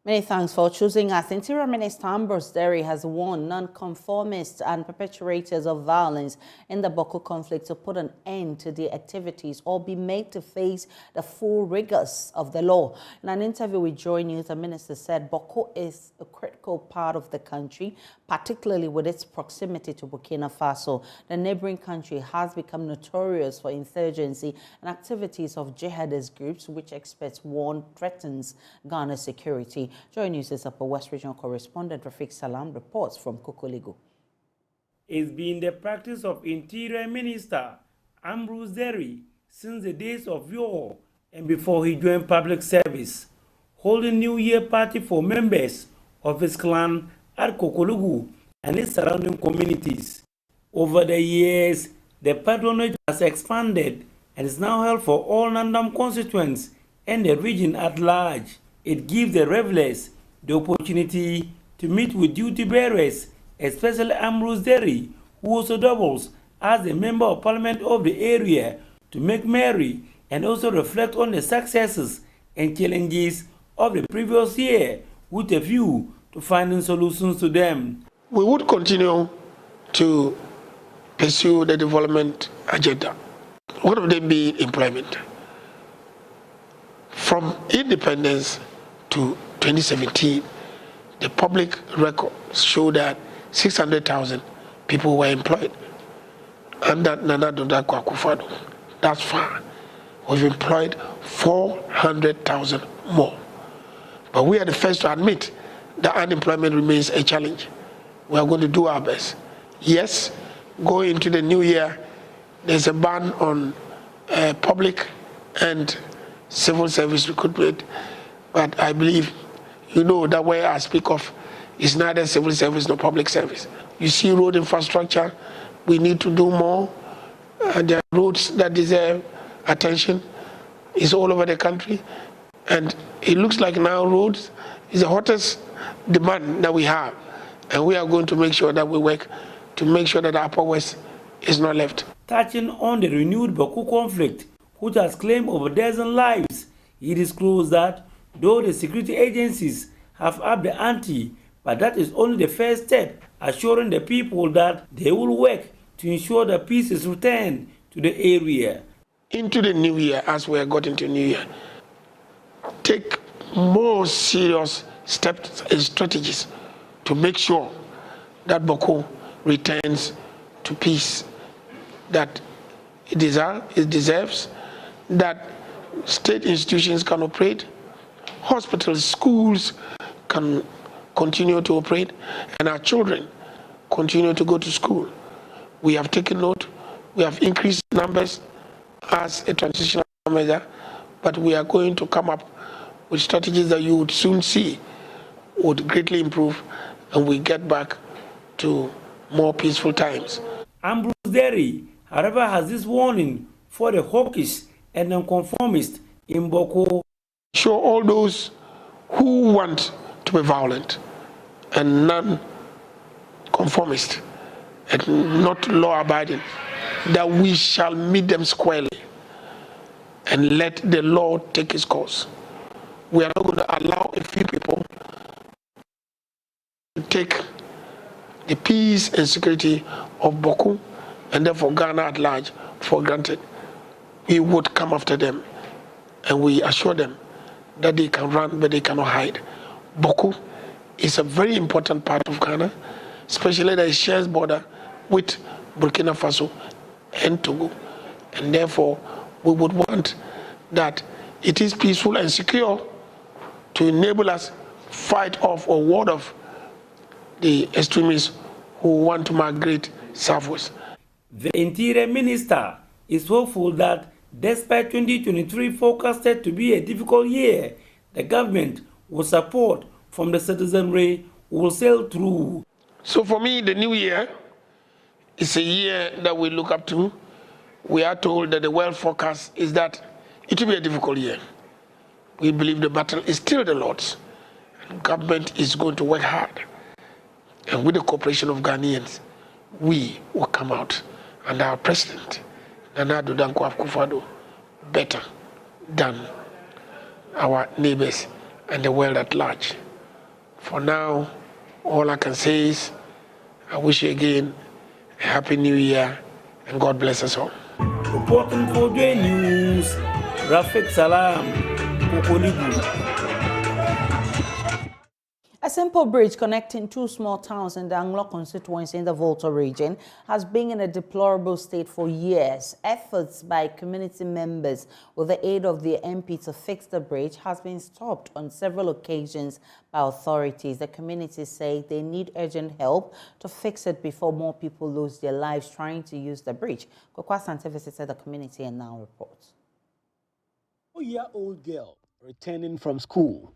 Many thanks for choosing us. Interior Minister Ambrose Derry has warned non-conformists and perpetrators of violence in the Boko conflict to put an end to their activities or be made to face the full rigors of the law. In an interview with JoyNews, the minister said Boko is a critical part of the country, particularly with its proximity to Burkina Faso. The neighboring country has become notorious for insurgency and activities of jihadist groups, which experts warn threatens Ghana's security. JoyNews' Upper West Regional correspondent Rafiq Salam reports from Kokoligo. It's been the practice of Interior Minister Ambrose Derry since the days of yore and before he joined public service, holding New Year party for members of his clan at Kokoligo and its surrounding communities. Over the years, the patronage has expanded and is now held for all Nandam constituents and the region at large. It gives the revelers the opportunity to meet with duty bearers, especially Ambrose Derry, who also doubles as a member of parliament of the area, to make merry and also reflect on the successes and challenges of the previous year with a view to finding solutions to them. We would continue to pursue the development agenda. One of them being employment. From independence to 2017, the public records show that 600,000 people were employed under Nana Dodako Akufo-Addo. That's far. We've employed 400,000 more. But we are the first to admit that unemployment remains a challenge. We are going to do our best. Yes, going into the new year, there's a ban on public and civil service recruitment. But I believe, you know, that way I speak of is neither civil service nor public service. You see road infrastructure, we need to do more. There are roads that deserve attention. It's all over the country. And it looks like now roads is the hottest demand that we have. And we are going to make sure that we work to make sure that the Upper West is not left. Touching on the renewed Boko conflict, which has claimed over a dozen lives, he disclosed that though the security agencies have upped the ante, but that is only the first step, assuring the people that they will work to ensure that peace is returned to the area. Into the new year, as we have got into new year, take more serious steps and strategies to make sure that Boko returns to peace that it deserves, that state institutions can operate, hospitals, schools can continue to operate, and our children continue to go to school. We have taken note, we have increased numbers as a transitional measure, but we are going to come up with strategies that you would soon see would greatly improve, and we get back to more peaceful times. Ambrose Derry, however, has this warning for the hawkish and nonconformists in Boko. Show all those who want to be violent and non-conformist and not law-abiding, that we shall meet them squarely and let the law take its course. We are not going to allow a few people to take the peace and security of Boko and therefore Ghana at large for granted. We would come after them and we assure them that they can run but they cannot hide. Boko is a very important part of Ghana, especially that it shares border with Burkina Faso and Togo, and therefore we would want that it is peaceful and secure to enable us fight off or ward off the extremists who want to migrate southwards. The Interior Minister is hopeful that despite 2023 forecasted to be a difficult year, the government will support from the citizenry will sail through. So for me, the new year is a year that we look up to. We are told that the world forecast is that it will be a difficult year. We believe the battle is still the Lord's. And government is going to work hard. And with the cooperation of Ghanaians, we will come out. And our president, Nana Dodako Akufo-Addo, better than our neighbors and the world at large. For now, all I can say is I wish you again a happy new year and God bless us all. Reporting for JoyNews, Rafik Salam, Kokolibu. A simple bridge connecting two small towns in the Anglo constituency in the Volta region has been in a deplorable state for years. Efforts by community members with the aid of the MP to fix the bridge has been stopped on several occasions by authorities. The community say they need urgent help to fix it before more people lose their lives trying to use the bridge. Kokwa Sante visited the community and now reports. A 4-year-old girl returning from school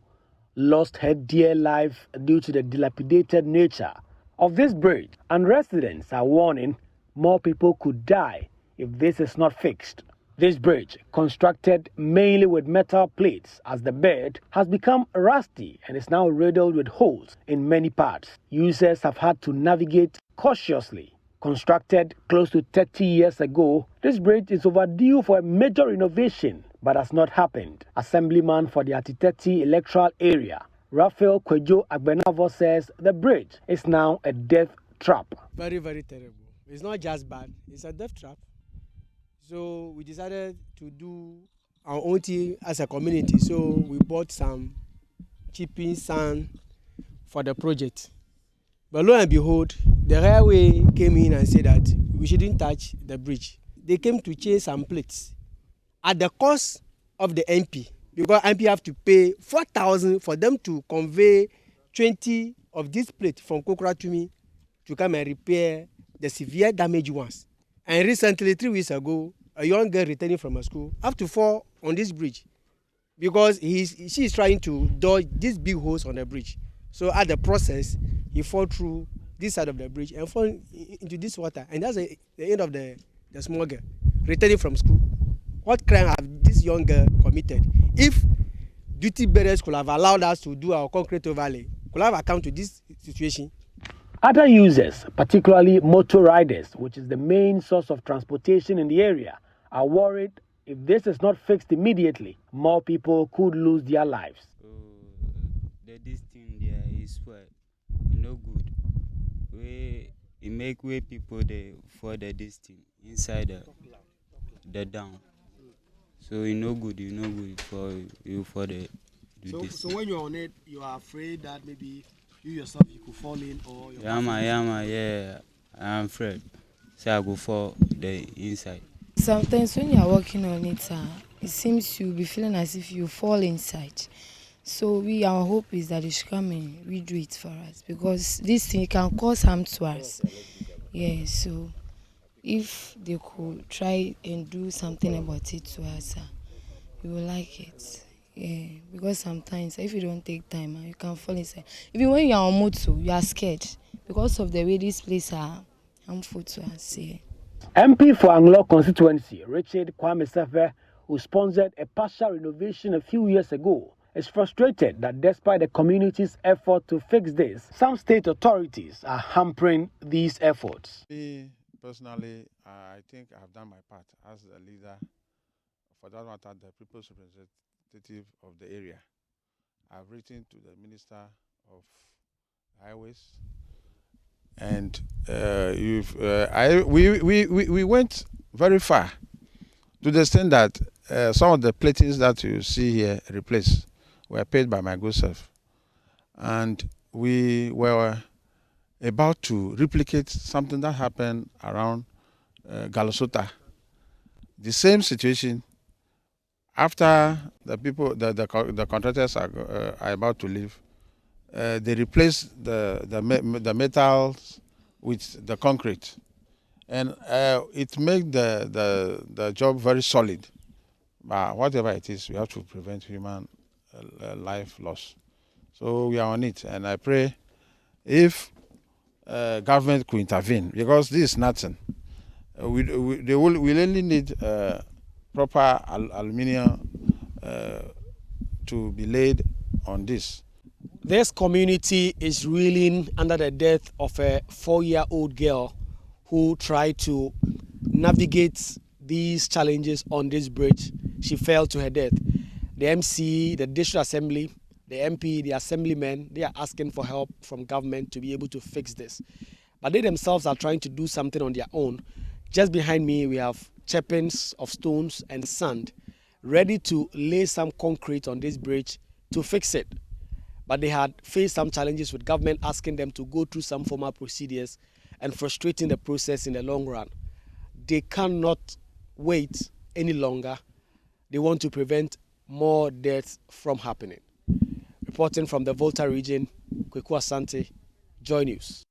lost her dear life due to the dilapidated nature of this bridge, and residents are warning more people could die if this is not fixed. This bridge, constructed mainly with metal plates as the bed, has become rusty and is now riddled with holes in many parts. Users have had to navigate cautiously. Constructed close to 30 years ago, this bridge is overdue for a major renovation, but has not happened. Assemblyman for the Atiteti electoral area, Raphael Kwejo Agbenavo, says the bridge is now a death trap. Very, very terrible. It's not just bad, it's a death trap. So we decided to do our own thing as a community. So we bought some chipping sand for the project. But lo and behold, the railway came in and said that we shouldn't touch the bridge. They came to change some plates at the cost of the MP, because MP have to pay 4,000 for them to convey 20 of this plate from Kokora to me to come and repair the severe damaged ones. And recently, 3 weeks ago, a young girl returning from a school have to fall on this bridge because she is trying to dodge these big holes on the bridge. So at the process, he fall through this side of the bridge and fall into this water. And that's the end of the small girl returning from school. What crime have this young girl committed? If duty bearers could have allowed us to do our concrete overlay, could have account to this situation. Other users, particularly motor riders, which is the main source of transportation in the area, are worried if this is not fixed immediately, more people could lose their lives. This thing there is no good. It make way people they for the this thing inside the down. So it's no good for you for the So when you're on it, you are afraid that maybe you yourself you could fall in or your yeah, I'm afraid. So I go for the inside. Sometimes when you are working on it, it seems you'll be feeling as if you fall inside. So our hope is that they should come and redo it for us, because this thing can cause harm to us. Yeah, so if they could try and do something about it to us, we will like it. Yeah, because sometimes if you don't take time, you can fall inside. Even when you are on motor, you are scared because of the way these places are harmful to us. Yeah. MP for Anglo constituency, Richard Kwame Sefe, who sponsored a partial renovation a few years ago, is frustrated that despite the community's effort to fix this, some state authorities are hampering these efforts. Me, personally, I think I have done my part as a leader, for that matter, the people's representative of the area. I've written to the Minister of Highways, and we went very far to the extent that some of the platings that you see here replaced were paid by my good self, and we were about to replicate something that happened around Galosota. The same situation. After the contractors are about to leave, they replace the metals with the concrete, and it made the job very solid. But whatever it is, we have to prevent human life loss. So we are on it, and I pray if government could intervene, because this is nothing. We only need proper aluminium to be laid on this. This community is reeling under the death of a 4-year-old girl who tried to navigate these challenges on this bridge. She fell to her death. The MC, the district assembly, the MP, the assemblymen, they are asking for help from government to be able to fix this. But they themselves are trying to do something on their own. Just behind me, we have chippings of stones and sand ready to lay some concrete on this bridge to fix it. But they had faced some challenges with government asking them to go through some formal procedures and frustrating the process in the long run. They cannot wait any longer. They want to prevent more deaths from happening. Reporting from the Volta region, Kweku Asante, Joy News.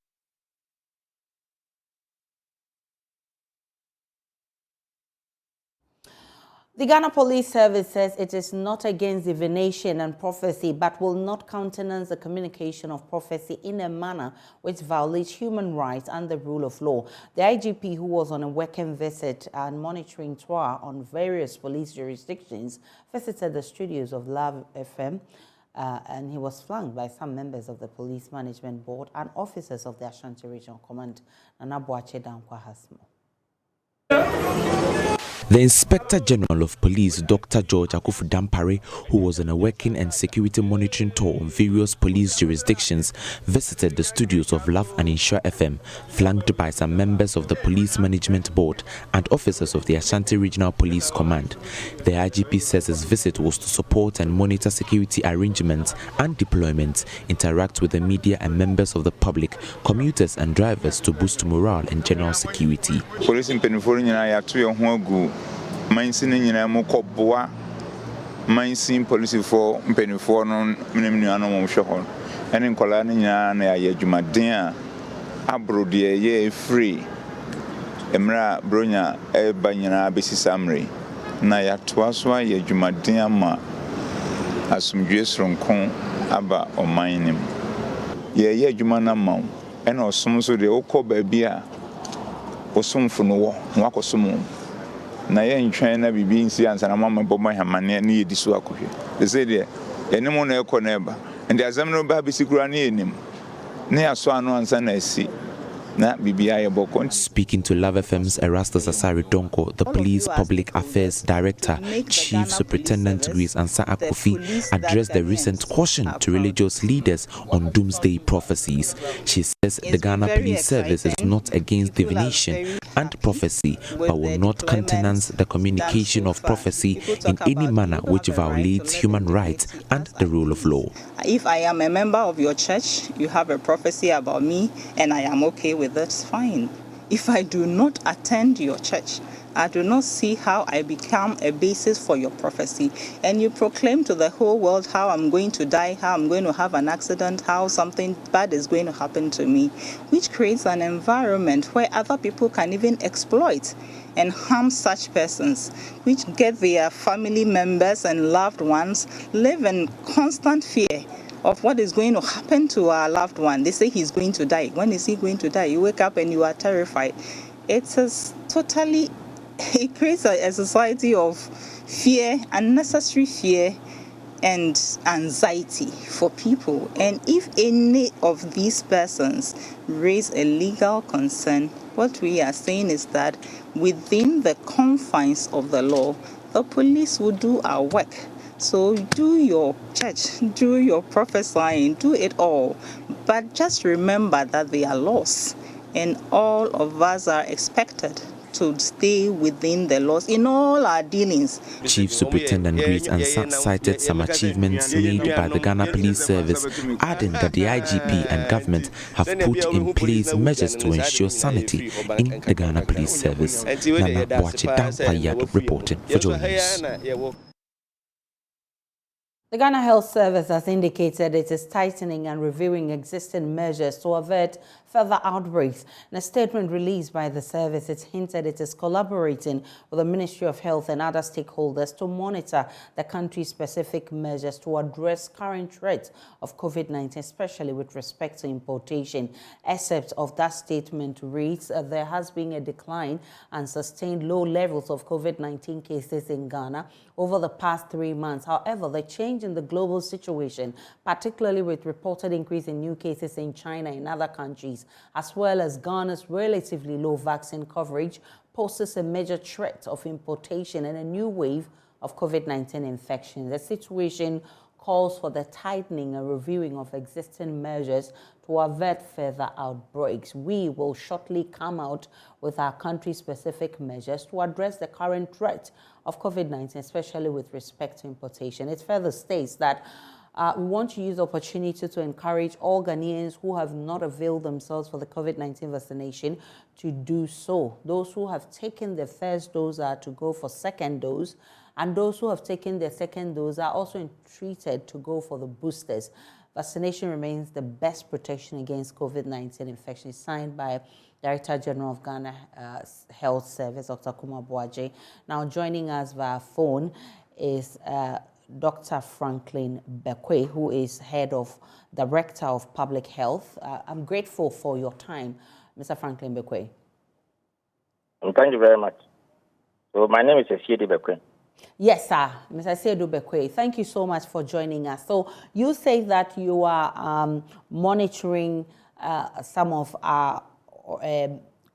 The Ghana Police Service says it is not against divination and prophecy, but will not countenance the communication of prophecy in a manner which violates human rights and the rule of law. The IGP, who was on a working visit and monitoring tour on various police jurisdictions, visited the studios of Love FM, and he was flanked by some members of the Police Management Board and officers of the Ashanti Regional Command. Nana Boache Dankwa has more. The Inspector General of Police, Dr. George Akufu Dampare, who was on a working and security monitoring tour on various police jurisdictions, visited the studios of Love and Insure FM, flanked by some members of the Police Management Board and officers of the Ashanti Regional Police Command. The IGP says his visit was to support and monitor security arrangements and deployments, interact with the media and members of the public, commuters and drivers to boost morale and general security. Police in Mainsin nyina mo kɔboa mainsin police for mpanifo no mnimnuano mo hwɛ hɔ ɛne nkola no nyina na yɛ adwumaden a abrode yɛ free emra bronya eba nyina besi samre na yɛtoa so ayɛ adwumaden ama asomdwe soronko aba ɔman nim yɛ adwuma na ma ɛna ɔsom so de wokɔ baabi a osomfo no wɔ na wakɔsom na yen twena bibi nsi ansana mama bomo hamane na yedi so akohwe they say there enimo na ekọ na eba and the azam no ba bisikura na enim na yaso anu ansana asi na bibi ayeboko. Speaking to Love FM's Erastus Asari Donko, the Police Public Affairs Director, Chief Superintendent Grace Ansa Akofi addressed the recent caution to religious leaders on doomsday prophecies. She says the Ghana Police Service is not against divination and prophecy, but will not countenance the communication of prophecy in any manner which violates human rights and the rule of law. If I am a member of your church, you have a prophecy about me, and I am okay with it, fine. If I do not attend your church, I do not see how I become a basis for your prophecy. And you proclaim to the whole world how I'm going to die, how I'm going to have an accident, how something bad is going to happen to me, which creates an environment where other people can even exploit and harm such persons, which get their family members and loved ones live in constant fear of what is going to happen to our loved one. They say he's going to die. When is he going to die? You wake up and you are terrified. It creates a society of fear, unnecessary fear and anxiety for people. And if any of these persons raise a legal concern, what we are saying is that within the confines of the law, the police will do our work. So do your church, do your prophesying, do it all. But just remember that there are laws, and all of us are expected to stay within the laws in all our dealings. Chief Superintendent Grace Ansa cited some achievements made by the Ghana Police Service, adding that the IGP and government have put in place measures to ensure sanity in the Ghana Police Service. Nana Boache Dankwa reporting for JoyNews. The Ghana Health Service has indicated it is tightening and reviewing existing measures to avert further outbreaks. In a statement released by the service, it hinted it is collaborating with the Ministry of Health and other stakeholders to monitor the country's specific measures to address current threats of COVID-19, especially with respect to importation. Except of that statement reads, there has been a decline and sustained low levels of COVID-19 cases in Ghana over the past 3 months. However, the change in the global situation, particularly with reported increase in new cases in China and other countries, as well as Ghana's relatively low vaccine coverage, poses a major threat of importation and a new wave of COVID-19 infections. The situation calls for the tightening and reviewing of existing measures to avert further outbreaks. We will shortly come out with our country-specific measures to address the current threat of COVID-19, especially with respect to importation. It further states that we want to use the opportunity to encourage all Ghanaians who have not availed themselves for the COVID-19 vaccination to do so. Those who have taken the first dose are to go for second dose, and those who have taken their second dose are also entreated to go for the boosters. Vaccination remains the best protection against COVID-19 infection, signed by Director General of Ghana Health Service, Dr. Kuma Boaje. Now, joining us via phone is Dr. Franklin Bekwe, who is Director of Public Health. I'm grateful for your time, Mr. Franklin Bekwe. Thank you very much. So my name is Aisha Bekwe. Yes, sir. Mr. Seydou Bekwe, thank you so much for joining us. So you say that you are monitoring some of our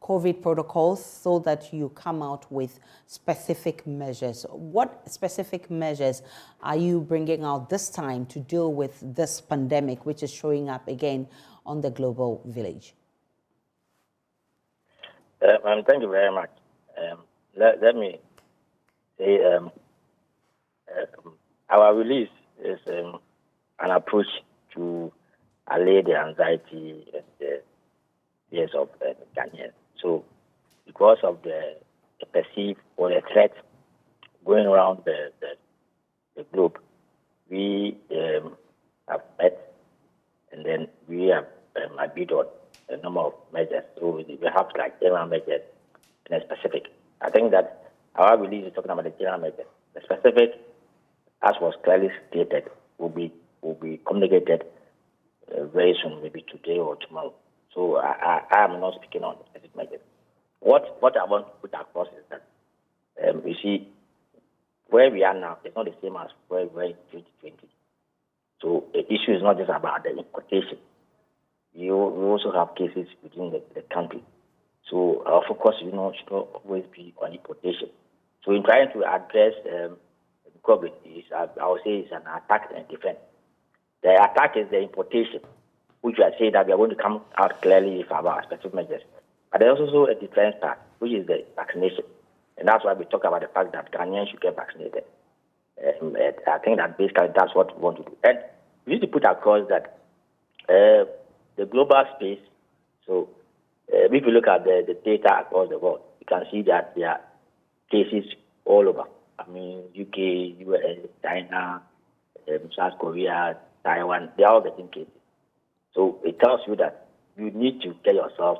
COVID protocols so that you come out with specific measures. What specific measures are you bringing out this time to deal with this pandemic, which is showing up again on the global village? Thank you very much. Let me say our release is an approach to allay the anxiety and the fears of Ghanaians. So, because of the perceived or the threat going around the globe, we have met and then we have agreed on a number of measures. So we have like general measures and a specific. I think that our release is talking about the general measures. The specific, as was clearly stated, will be communicated very soon, maybe today or tomorrow. So I am not speaking on the specific measures. What I want to put across is that you see where we are now is not the same as where we were in 2020. So the issue is not just about the importation. We also have cases within the country. So our focus, should not always be on importation. So in trying to address COVID, I would say it's an attack and defense. The attack is the importation, which I say that we are going to come out clearly with our specific measures. But there's also a defense part, which is the vaccination. And that's why we talk about the fact that Ghanaians should get vaccinated. I think that basically that's what we want to do. And we need to put across that the global space, so if you look at the data across the world, you can see that there are cases all over. I mean, UK, US, China, South Korea, Taiwan, they are all getting cases. So it tells you that you need to get yourself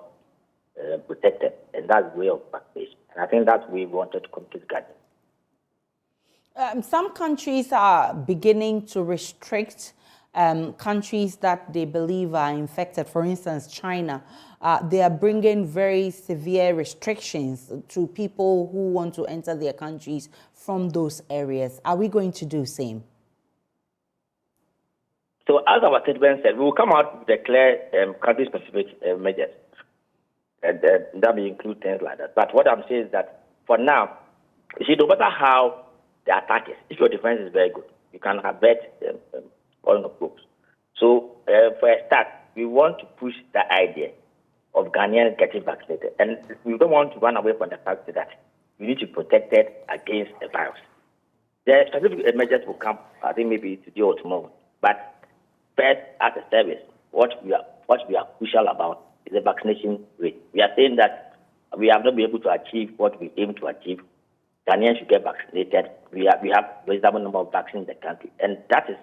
protected, and that's the way of vaccination. And I think that's the way we wanted to come to the garden. Some countries are beginning to restrict countries that they believe are infected. For instance, China, they are bringing very severe restrictions to people who want to enter their countries from those areas. Are we going to do the same? So as our statement said, we will come out with a clear country-specific measures. And that may include things like that. But what I'm saying is that for now, you see, no matter how the attack is, if your defense is very good, you can avert all the groups. So for a start, we want to push the idea of Ghanaians getting vaccinated. And we don't want to run away from the fact that we need to be protected against the virus. The specific measures will come, I think maybe today or tomorrow. But first, as a service, what we are crucial about is the vaccination rate. We are saying that we have not been able to achieve what we aim to achieve. Ghanaians should get vaccinated. We have a reasonable number of vaccines in the country, and that is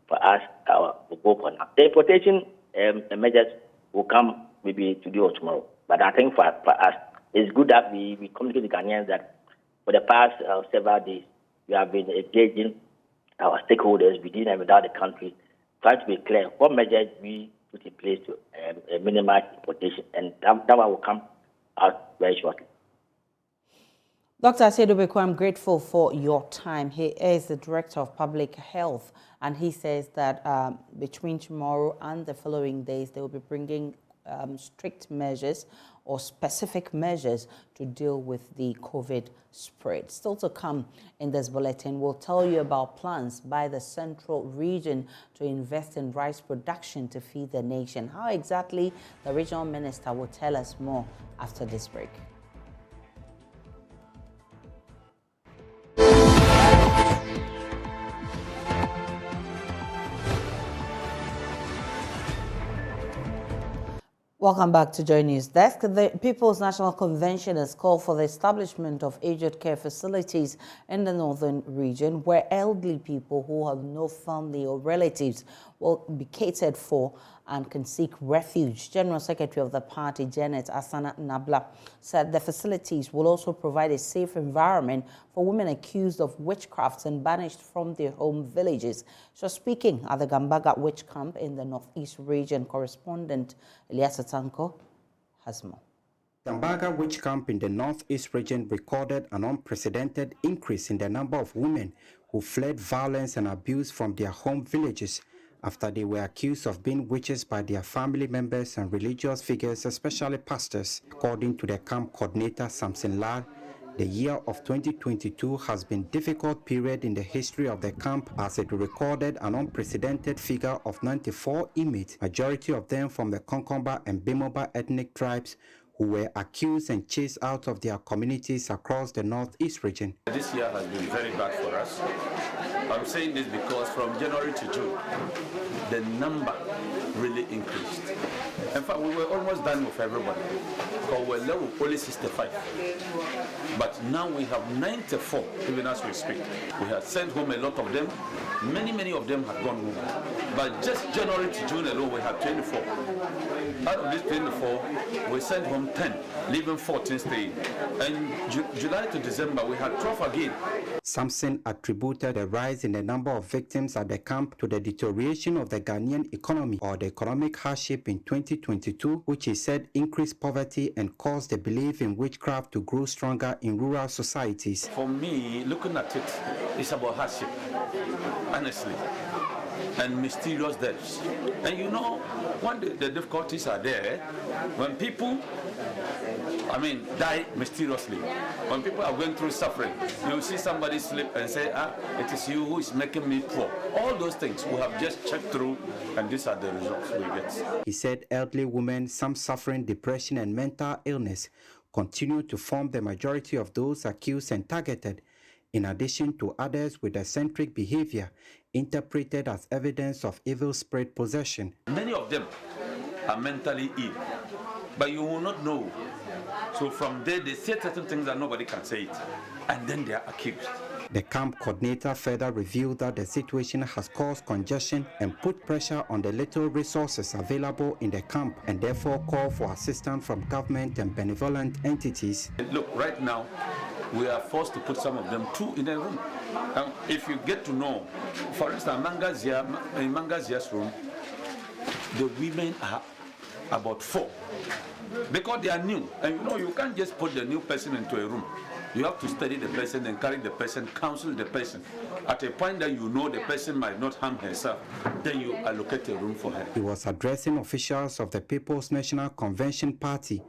for us our goal for now. The importation measures will come maybe today or tomorrow. But I think for us, it's good that we communicate to Ghanaians that for the past several days, we have been engaging our stakeholders within and without the country, trying to be clear what measures we put in place to minimize importation, and that one will come out very shortly. Dr. Seydou Bekwe, I'm grateful for your time. He is the Director of Public Health, and he says that between tomorrow and the following days, they will be bringing strict measures or specific measures to deal with the COVID spread. Still to come in this bulletin, we'll tell you about plans by the central region to invest in rice production to feed the nation. How exactly, the regional minister will tell us more after this break. Welcome back to JoyNews Desk. The People's National Convention has called for the establishment of aged care facilities in the northern region where elderly people who have no family or relatives will be catered for and can seek refuge. General Secretary of the party, Janet Asana Nabla, said the facilities will also provide a safe environment for women accused of witchcraft and banished from their home villages. She was speaking at the Gambaga Witch Camp in the Northeast region. Correspondent Elias Tanko has more. Gambaga Witch Camp in the Northeast region recorded an unprecedented increase in the number of women who fled violence and abuse from their home villages after they were accused of being witches by their family members and religious figures, especially pastors. According to the camp coordinator, Samson Lal, the year of 2022 has been a difficult period in the history of the camp as it recorded an unprecedented figure of 94 inmates, majority of them from the Konkomba and Bimoba ethnic tribes, who were accused and chased out of their communities across the Northeast region. This year has been very bad for us. I'm saying this because from January to June, the number really increased. In fact, we were almost done with everybody because we're level only 65. But now we have 94, even as we speak. We have sent home a lot of them. Many of them have gone home. But just January to June alone, we have 24. Out of these 24, we sent home 10, leaving 14 staying. And July to December, we had 12 again. Samson attributed the rise in the number of victims at the camp to the deterioration of the Ghanaian economy or the economic hardship in 2022, which he said increased poverty and caused the belief in witchcraft to grow stronger in rural societies. For me, looking at it, it's about hardship, honestly, and mysterious deaths. And you know, when the difficulties are there, when people, die mysteriously, when people are going through suffering, you see somebody sleep and say, it is you who is making me poor. All those things we have just checked through, and these are the results we get. He said elderly women, some suffering depression and mental illness, continue to form the majority of those accused and targeted, in addition to others with eccentric behavior interpreted as evidence of evil spirit possession. Many of them are mentally ill, but you will not know. So from there, they say certain things that nobody can say it, and then they are accused. The camp coordinator further revealed that the situation has caused congestion and put pressure on the little resources available in the camp, and therefore called for assistance from government and benevolent entities. Look, right now, we are forced to put some of them two in a room. If you get to know, for instance, in Mangazia's room, the women are about 4 because they are new. And you know, you can't just put the new person into a room. You have to study the person and carry the person, counsel the person. At a point that you know the person might not harm herself, then you allocate a room for her. He was addressing officials of the People's National Convention Party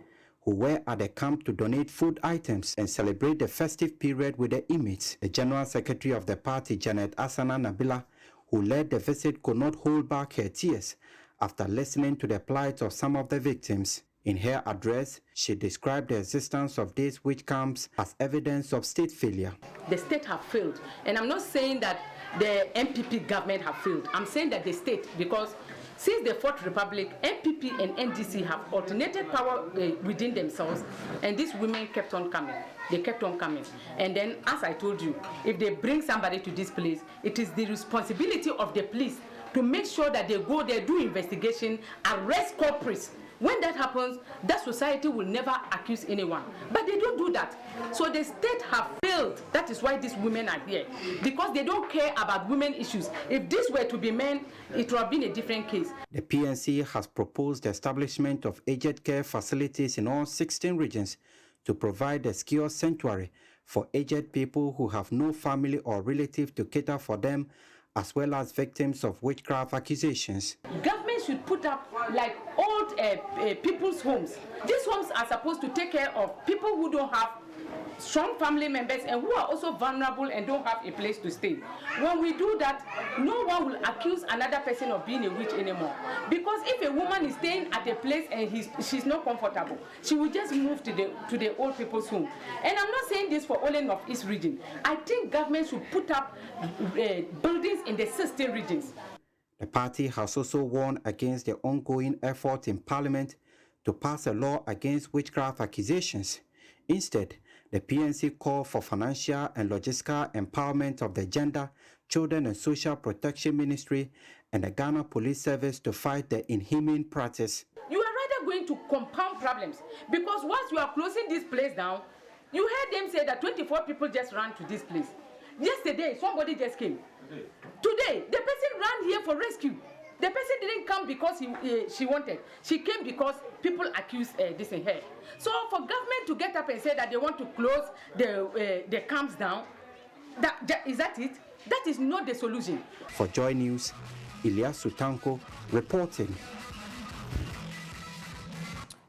who were at the camp to donate food items and celebrate the festive period with the inmates. The General Secretary of the party, Janet Asana Nabila, who led the visit, could not hold back her tears after listening to the plight of some of the victims. In her address, she described the existence of these witch camps as evidence of state failure. The state have failed, and I'm not saying that the MPP government have failed. I'm saying that the state, because since the Fourth Republic, MPP and NDC have alternated power within themselves, and these women kept on coming. They kept on coming. And then, as I told you, if they bring somebody to this place, it is the responsibility of the police to make sure that they go there, do investigation, arrest culprits. When that happens, that society will never accuse anyone. But they don't do that. So the state have failed. That is why these women are here. Because they don't care about women issues. If this were to be men, it would have been a different case. The PNC has proposed the establishment of aged care facilities in all 16 regions to provide a secure sanctuary for aged people who have no family or relative to cater for them, as well as victims of witchcraft accusations. Government should put up like old people's homes. These homes are supposed to take care of people who don't have strong family members and who are also vulnerable and don't have a place to stay. When we do that, no one will accuse another person of being a witch anymore. Because if a woman is staying at a place and she's not comfortable, she will just move to the old people's home. And I'm not saying this for only North-East region. I think government should put up buildings in the 16 regions. The party has also warned against the ongoing effort in Parliament to pass a law against witchcraft accusations. Instead, the PNC called for financial and logistical empowerment of the Gender, Children and Social Protection Ministry and the Ghana Police Service to fight the inhumane practice. You are rather going to compound problems because once you are closing this place down, you heard them say that 24 people just ran to this place. Yesterday, somebody just came. Today, the person ran here for rescue. The person didn't come because she wanted. She came because people accused this in her. So for government to get up and say that they want to close the camps down, is that it? That is not the solution. For Joy News, Ilyas Sutanko reporting.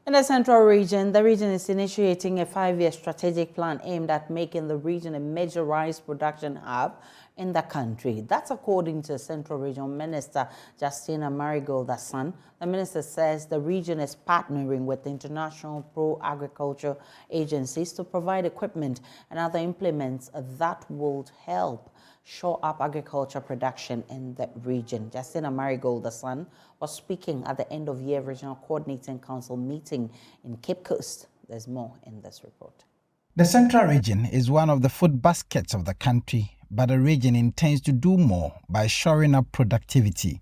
In the Central Region, the region is initiating a 5-year strategic plan aimed at making the region a major rice production hub in the country. That's according to Central Regional Minister Justina Marigold-Hassan. The minister says the region is partnering with international pro-agriculture agencies to provide equipment and other implements that would help shore up agriculture production in the region. Justina Marigold-Hassan was speaking at the end-of-year Regional Coordinating Council meeting in Cape Coast. There's more in this report. The Central Region is one of the food baskets of the country, but the region intends to do more by shoring up productivity.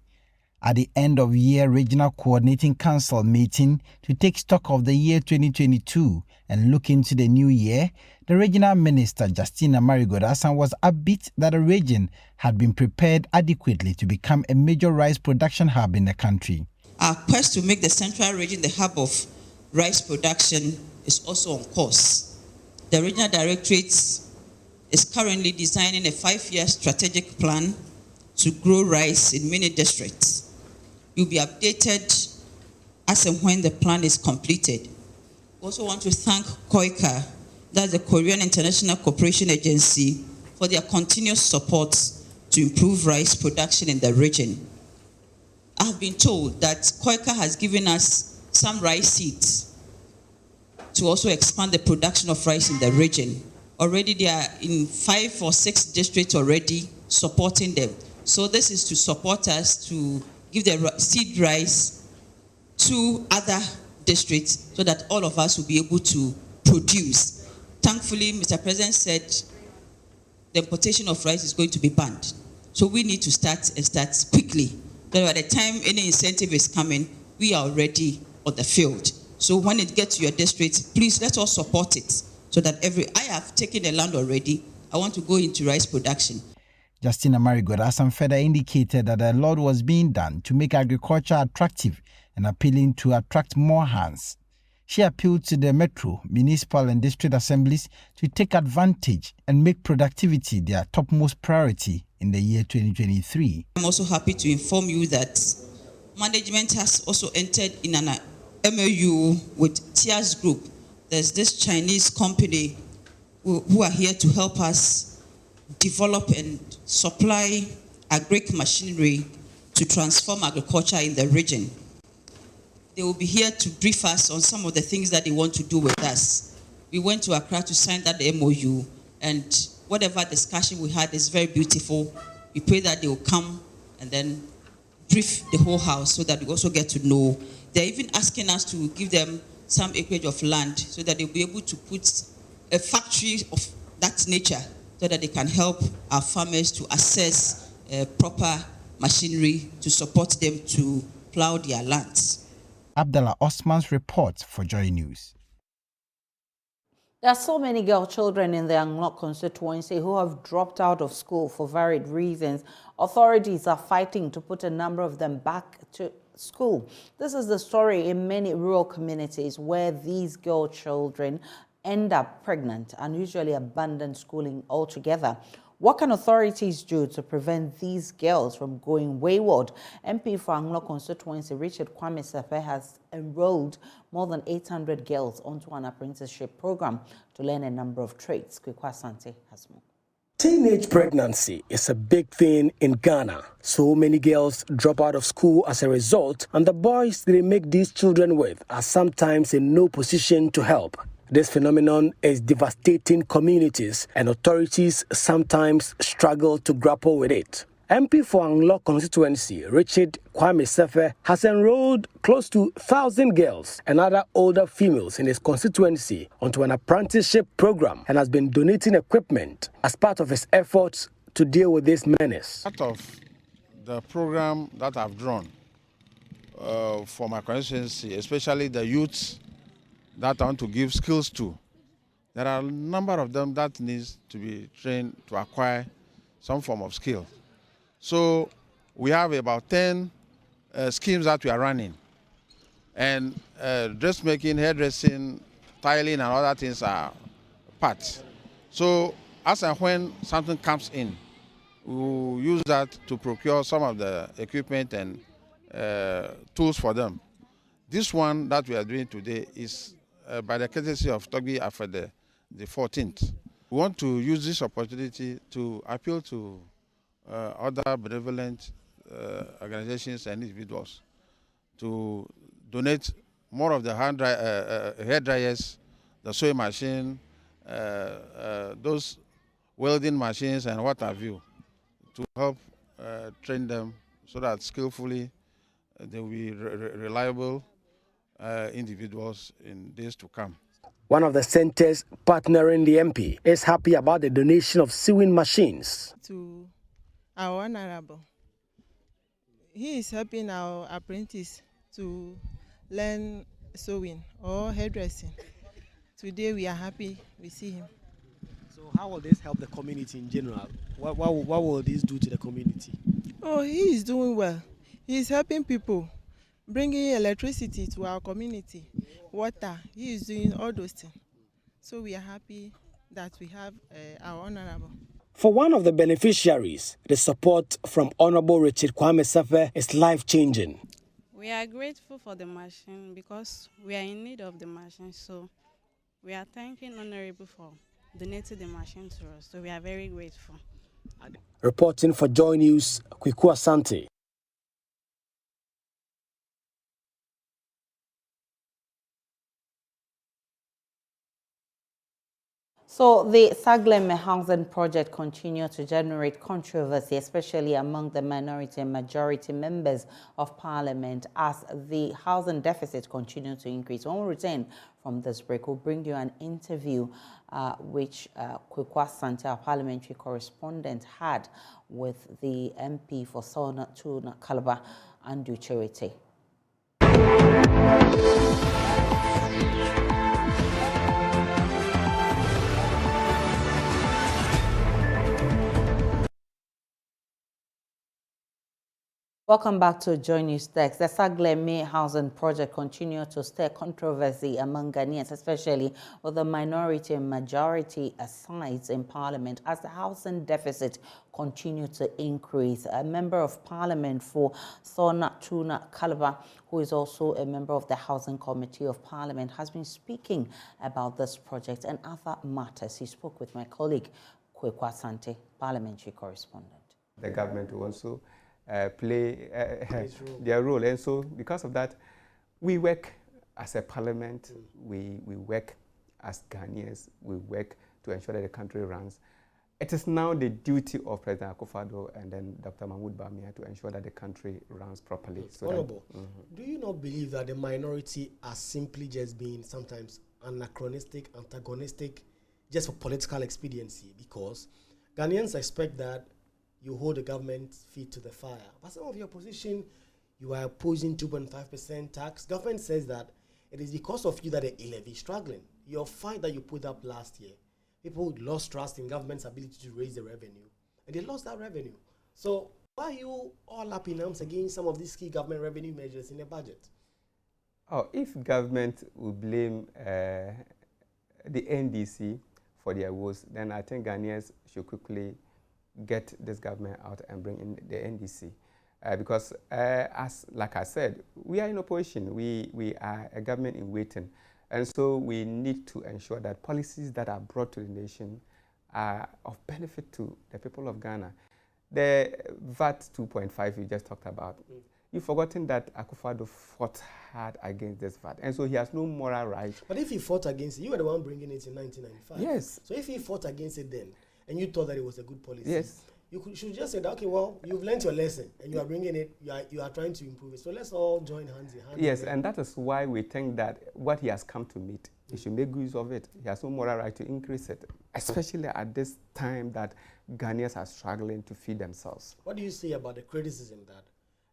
At the end-of-year Regional Coordinating Council meeting to take stock of the year 2022 and look into the new year, the Regional Minister Justina Marigold-Hassan was upbeat that the region had been prepared adequately to become a major rice production hub in the country. Our quest to make the Central Region the hub of rice production is also on course. The Regional Directorate is currently designing a 5-year strategic plan to grow rice in many districts. You'll be updated as and when the plan is completed. We also want to thank KOICA, that's the Korean International Cooperation Agency, for their continuous support to improve rice production in the region. I have been told that KOICA has given us some rice seeds to also expand the production of rice in the region. Already they are in 5 or 6 districts already supporting them. So this is to support us to give the seed rice to other districts so that all of us will be able to produce. Thankfully, Mr. President said the importation of rice is going to be banned. So we need to start quickly. But by the time any incentive is coming, we are already on the field. So when it gets to your district, please let us support it so that I have taken the land already. I want to go into rice production. Justina Marigold-Hassan further indicated that a lot was being done to make agriculture attractive and appealing to attract more hands. She appealed to the metro, municipal and district assemblies to take advantage and make productivity their topmost priority in the year 2023. I'm also happy to inform you that management has also entered in an MOU with Tias Group. There's this Chinese company who are here to help us develop and supply agric machinery to transform agriculture in the region. They will be here to brief us on some of the things that they want to do with us. We went to Accra to sign that MOU, and whatever discussion we had is very beautiful. We pray that they will come and then brief the whole house so that we also get to know. They're even asking us to give them some acreage of land so that they'll be able to put a factory of that nature so that they can help our farmers to access proper machinery to support them to plow their lands. Abdallah Osman's report for Joy News. There are so many girl children in the Anglok constituency who have dropped out of school for varied reasons. Authorities are fighting to put a number of them back to school. This is the story in many rural communities where these girl children end up pregnant and usually abandon schooling altogether. What can authorities do to prevent these girls from going wayward? MP for Anglo constituency Richard Kwame Sefe has enrolled more than 800 girls onto an apprenticeship program to learn a number of trades. Kwekwa Asante has more. Teenage pregnancy is a big thing in Ghana. So many girls drop out of school as a result, and the boys they make these children with are sometimes in no position to help. This phenomenon is devastating communities, and authorities sometimes struggle to grapple with it. MP for Anglo constituency Richard Kwame Sefe has enrolled close to 1,000 girls and other older females in his constituency onto an apprenticeship program and has been donating equipment as part of his efforts to deal with this menace. Part of the program that I've drawn for my constituency, especially the youths that I want to give skills to, there are a number of them that needs to be trained to acquire some form of skill. So we have about 10 schemes that we are running. And dressmaking, hairdressing, tiling and other things are parts. So as and when something comes in, we will use that to procure some of the equipment and tools for them. This one that we are doing today is by the courtesy of Togi after the 14th. We want to use this opportunity to appeal to other benevolent organizations and individuals to donate more of the hair dryers, the sewing machine, those welding machines and what have you, to help train them so that skillfully they will be reliable individuals in days to come. One of the centers partnering the MP is happy about the donation of sewing machines. To our honorable, he is helping our apprentice to learn sewing or hairdressing. Today we are happy we see him. So how will this help the community in general? What will this do to the community? Oh, he is doing well. He is helping people, bringing electricity to our community, water. He is doing all those things. So we are happy that we have our honorable. For one of the beneficiaries, the support from Honorable Richard Kwame Sefe is life-changing. We are grateful for the machine because we are in need of the machine. So we are thanking Honorable for donating the machine to us. So we are very grateful. Reporting for JoyNews, Kwekwa Asante. So the Sagleme housing project continued to generate controversy, especially among the minority and majority members of parliament as the housing deficit continued to increase. When we return from this break, we'll bring you an interview which Kwekwa Asante, our parliamentary correspondent, had with the MP for Sona Tuna Calabar, Andu Charity. Welcome back to JoyNews Text. The Sagleme housing project continued to stir controversy among Ghanaians, especially with the minority and majority sides in parliament as the housing deficit continued to increase. A member of parliament for Sona Tuna Calabar, who is also a member of the housing committee of parliament, has been speaking about this project and other matters. He spoke with my colleague, Kwekwa Asante, parliamentary correspondent. The government will also play their role. And so because of that, we work as a parliament, we work as Ghanaians, we work to ensure that the country runs. It is now the duty of President Akufo-Addo and then Dr. Mahmoud Bawumia to ensure that the country runs properly. So Honorable, do you not believe that the minority are simply just being sometimes anachronistic, antagonistic, just for political expediency? Because Ghanaians expect that you hold the government's feet to the fire. But some of your opposition, you are opposing 2.5% tax. Government says that it is because of you that the levy is struggling. Your fight that you put up last year, people lost trust in government's ability to raise the revenue, and they lost that revenue. So why are you all up in arms against some of these key government revenue measures in the budget? Oh, if government will blame the NDC for their woes, then I think Ghanaians should quickly get this government out and bring in the NDC. Because, like I said, we are in opposition. We are a government in waiting. And so we need to ensure that policies that are brought to the nation are of benefit to the people of Ghana. The VAT 2.5 you just talked about, you've forgotten that Akufo-Addo fought hard against this VAT. And so he has no moral right. But if he fought against it, you were the one bringing it in 1995. Yes. So if he fought against it then, and you thought that it was a good policy, yes, you should just say that, okay, well, you've learned your lesson, and you are bringing it, you are trying to improve it. So let's all join hands in hand. Yes, and that is why we think that what he has come to meet, he should make use of it. He has no moral right to increase it, especially at this time that Ghanaians are struggling to feed themselves. What do you say about the criticism that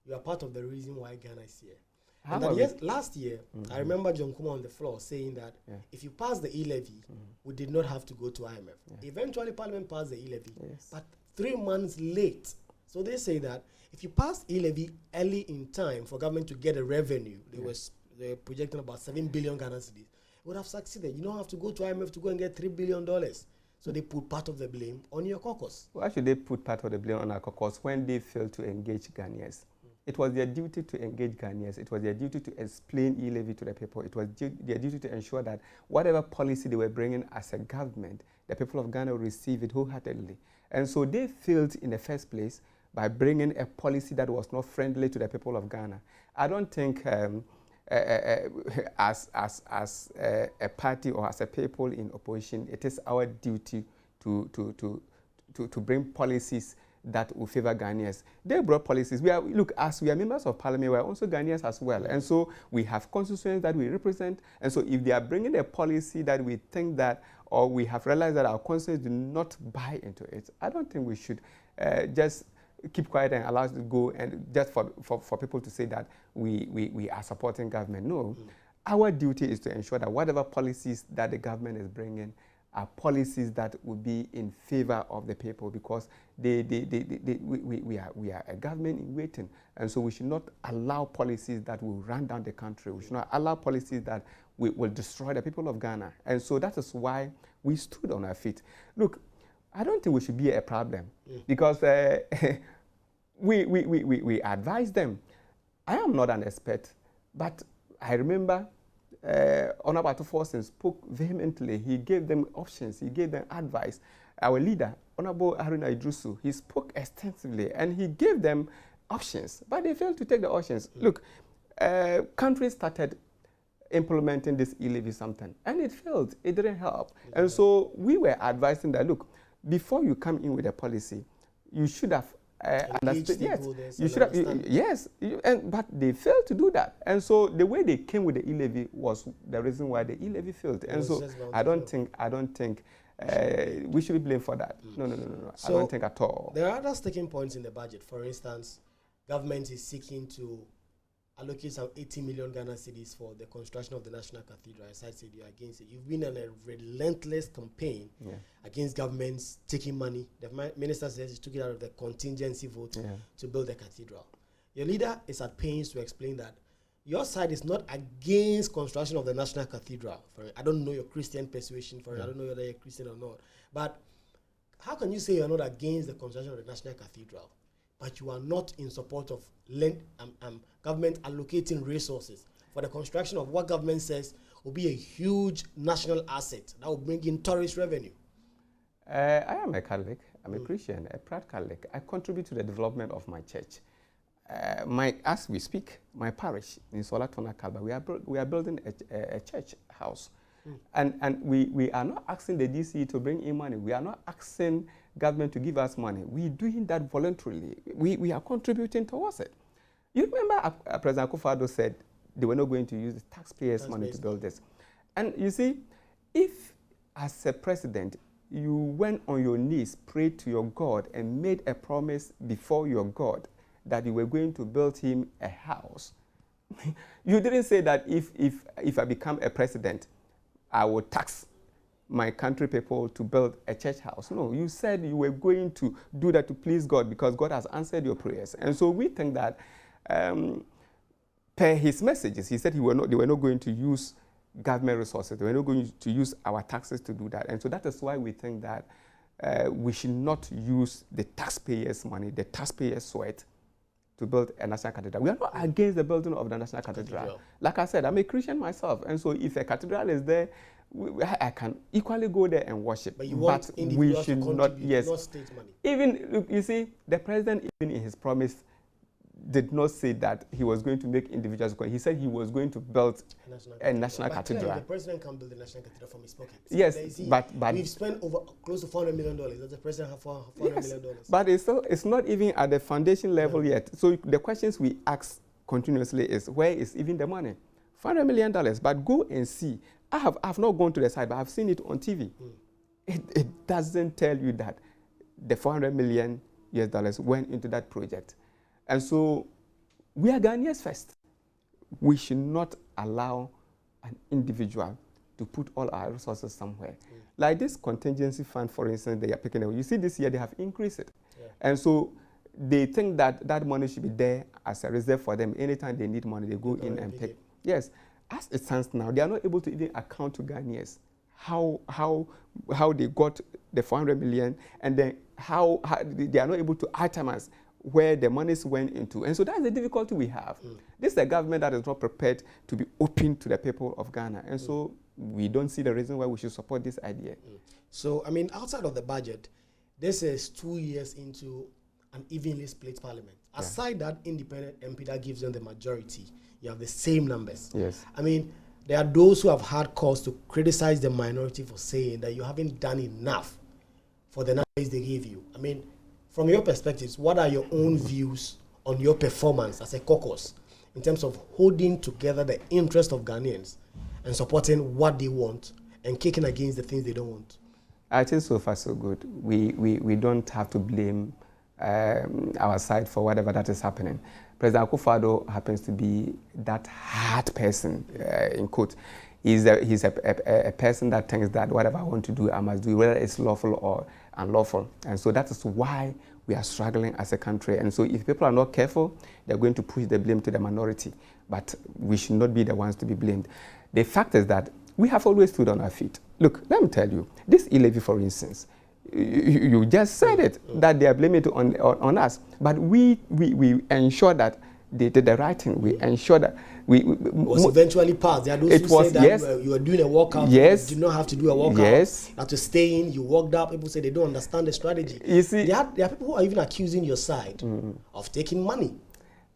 you are part of the reason why Ghana is here? How And that yes, last year, I remember John Kuma on the floor saying that if you pass the e-levy, we did not have to go to IMF. Eventually, Parliament passed the e-levy, but 3 months late. So they say that if you pass e-levy early in time for government to get a revenue, they're projecting about 7 billion Ghana cedis, would have succeeded. You don't have to go to IMF to go and get $3 billion. So they put part of the blame on your caucus. Why should they put part of the blame on our caucus when they failed to engage Ghanaians? It was their duty to engage Ghanaians. It was their duty to explain e-levy to the people. It was their duty to ensure that whatever policy they were bringing as a government, the people of Ghana would receive it wholeheartedly. And so they failed in the first place by bringing a policy that was not friendly to the people of Ghana. I don't think as a party or as a people in opposition, it is our duty to bring policies that will favor Ghanaians. They brought policies. Look, as we are members of parliament, we are also Ghanaians as well. And so we have constituents that we represent. And so if they are bringing a policy that we think that, or we have realized that our constituents do not buy into it, I don't think we should just keep quiet and allow it to go and just for people to say that we are supporting government. No. Our duty is to ensure that whatever policies that the government is bringing are policies that will be in favor of the people, because we are a government in waiting, and so we should not allow policies that will run down the country. We should not allow policies that will destroy the people of Ghana. And so that is why we stood on our feet. Look, I don't think we should be a problem, because we advise them. I am not an expert, but I remember Honorable Atufo spoke vehemently. He gave them options. He gave them advice. Our leader, Honorable Haruna Idrusu, he spoke extensively and he gave them options, but they failed to take the options. Look, countries started implementing this e-levy something, and it failed. It didn't help. And so we were advising that, look, before you come in with a policy, you should have understood. Yes, you should have. Yes, but they failed to do that. And so the way they came with the e-levy was the reason why the e-levy failed. And so I don't think we should be blamed for that. No. So I don't think at all. There are other sticking points in the budget. For instance, government is seeking to allocate some 80 million Ghana cedis for the construction of the National Cathedral. As I said, you are against it. You've been on a relentless campaign against governments taking money. The minister says he took it out of the contingency vote to build the cathedral. Your leader is at pains to explain that your side is not against construction of the National Cathedral. I don't know your Christian persuasion for it. I don't know whether you're Christian or not. But how can you say you're not against the construction of the National Cathedral, but you are not in support of government allocating resources for the construction of what government says will be a huge national asset that will bring in tourist revenue? I am a Catholic. I'm a Christian, a proud Catholic. I contribute to the development of my church. As we speak, my parish in Solatona Kalba, we are building a church house. And we are not asking the DC to bring in money. We are not asking government to give us money. We're doing that voluntarily. We are contributing towards it. You remember President Akufo-Addo said they were not going to use the taxpayers' money to build this. And you see, if as a president, you went on your knees, prayed to your God, and made a promise before your God that you were going to build him a house, you didn't say that if I become a president, I will tax my country people to build a church house. No, you said you were going to do that to please God because God has answered your prayers. And so we think that per his messages, he said they were not going to use government resources. They were not going to use our taxes to do that. And so that is why we think that we should not use the taxpayers' money, the taxpayers' sweat, to build a national cathedral. We are not against the building of the national cathedral. Like I said, I'm a Christian myself, and so if a cathedral is there, I can equally go there and worship. But you want individuals to contribute, not state money. Even, look, you see, the president, even in his promise, did not say that he was going to make individuals go. He said he was going to build a national cathedral. The president can't build a national cathedral from his pocket. Yes, but we've spent over close to $400 million. Does the president have $400 million? But it's not even at the foundation level yet. So the questions we ask continuously is, where is even the money? $400 million. But go and see. I've not gone to the site, but I've seen it on TV. It doesn't tell you that the $400 million went into that project. And so we are Ghanaians first. We should not allow an individual to put all our resources somewhere. Like this contingency fund, for instance, they are picking up. You see, this year they have increased it. And so they think that that money should be there as a reserve for them. Anytime they need money, they go in and pick. Yes. As it stands now, they are not able to even account to Ghanaians how they got the 400 million, and then how they are not able to itemize where the monies went into. And so that's the difficulty we have. This is a government that is not prepared to be open to the people of Ghana. And so we don't see the reason why we should support this idea. So, I mean, outside of the budget, this is 2 years into an evenly split parliament. Aside that independent MP that gives them the majority, you have the same numbers. Yes. I mean, there are those who have had cause to criticize the minority for saying that you haven't done enough for the numbers they gave you. I mean, from your perspectives, what are your own views on your performance as a caucus in terms of holding together the interest of Ghanaians and supporting what they want and kicking against the things they don't want? I think so far so good. We don't have to blame our side for whatever that is happening. President Akufo-Addo happens to be that hard person, in quote. He's a person that thinks that whatever I want to do, I must do, whether it's lawful or unlawful. And so that is why we are struggling as a country. And so if people are not careful, they're going to push the blame to the minority. But we should not be the ones to be blamed. The fact is that we have always stood on our feet. Look, let me tell you, this e-levy, for instance, you just said it, that they are blaming it on us. But we ensure that they did the right thing. We ensure that it was eventually passed. There are those who say that you were doing a walkout. Yes. You did not have to do a walkout. Yes. That to stay in, you walked out. People say they don't understand the strategy. You see, there are people who are even accusing your side of taking money.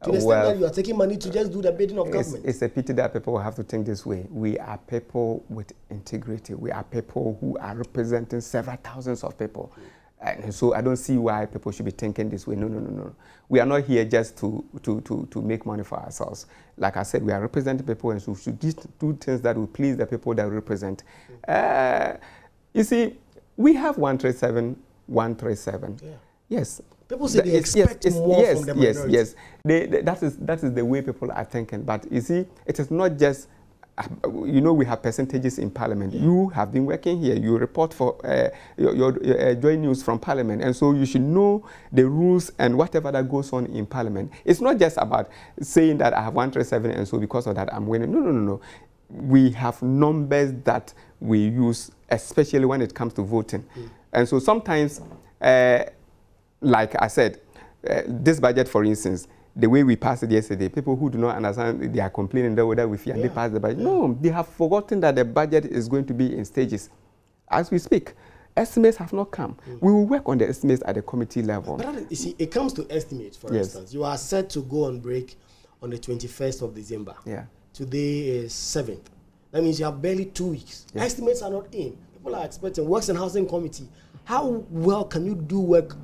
To the extent that you are taking money to just do the bidding of government. It's a pity that people will have to think this way. We are people with integrity. We are people who are representing several thousands of people. And so I don't see why people should be thinking this way. No. We are not here just to make money for ourselves. Like I said, we are representing people, and so we should do things that will please the people that we represent. You see, we have 137. Yeah. Yes. People say they expect more from the minority. Yes. That is the way people are thinking. But you see, it is not just, you know, we have percentages in Parliament. Yeah. You have been working here. You report for your JoyNews from Parliament. And so you should know the rules and whatever that goes on in Parliament. It's not just about saying that I have 137 and so because of that I'm winning. No. We have numbers that we use, especially when it comes to voting. And so sometimes, like I said, this budget, for instance, the way we passed it yesterday, people who do not understand, they are complaining that whether we fear they pass the budget. No, they have forgotten that the budget is going to be in stages. As we speak, estimates have not come. We will work on the estimates at the committee level. But you see, it comes to estimates, for instance. You are set to go on break on the 21st of December. Yeah. Today is 7th. That means you have barely 2 weeks. Yeah. Estimates are not in. People are expecting Works and Housing Committee. How well can you do work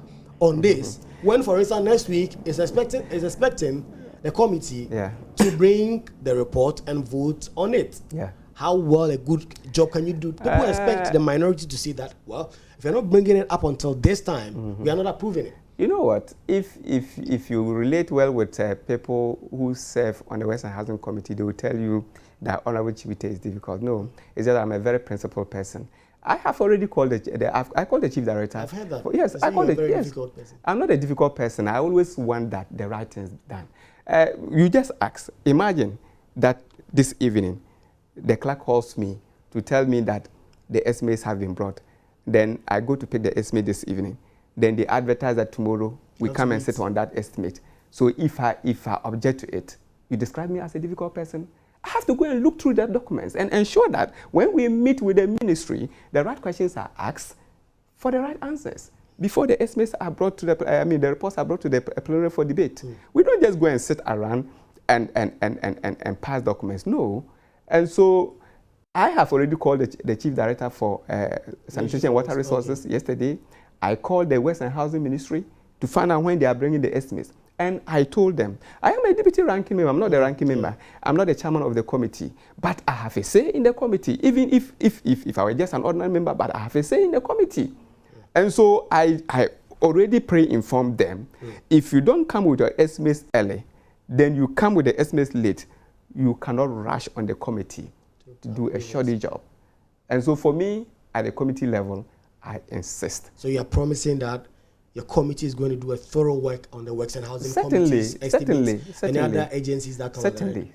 on this when, for instance, next week is expecting the committee to bring the report and vote on it? Yeah. How well a good job can you do? People expect the minority to say that, well, if you're not bringing it up until this time, we are not approving it. You know what? If you relate well with people who serve on the Western Housing Committee, they will tell you that Honorable Chibite is difficult. No, it's just I'm a very principled person. I have already called I called the chief director. I've heard that. Yes, I called it. Yes, difficult person. I'm not a difficult person. I always want that the right thing is done. You just ask. Imagine that this evening, the clerk calls me to tell me that the estimates have been brought, Then I go to pick the estimate this evening. Then they advertise that tomorrow we come and sit on that estimate. So if I object to it, you describe me as a difficult person. I have to go and look through the documents and ensure that when we meet with the ministry, the right questions are asked for the right answers before the estimates are brought to the reports are brought to the plenary for debate. We don't just go and sit around and pass documents. No. And so I have already called the Chief Director for Sanitation and Water Resources yesterday. I called the West and Housing Ministry to find out when they are bringing the estimates. And I told them, I am a deputy ranking member, I'm not the ranking member, I'm not the chairman of the committee, but I have a say in the committee, even if I were just an ordinary member, but I have a say in the committee. And so I already pre-informed them, if you don't come with your estimates early, then you come with the estimates late, you cannot rush on the committee to do a shoddy job. And so for me, at the committee level, I insist. So you are promising that your committee is going to do a thorough work on the works and housing committees, estimates, and other agencies that come Certainly.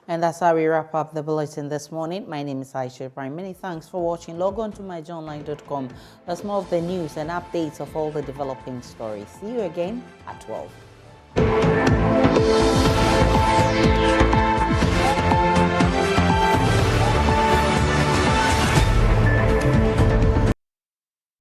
And that's how we wrap up the bulletin this morning. My name is Aisha Ibrahim. Many thanks for watching. Log on to myjoyonline.com. There's more of the news and updates of all the developing stories. See you again at 12.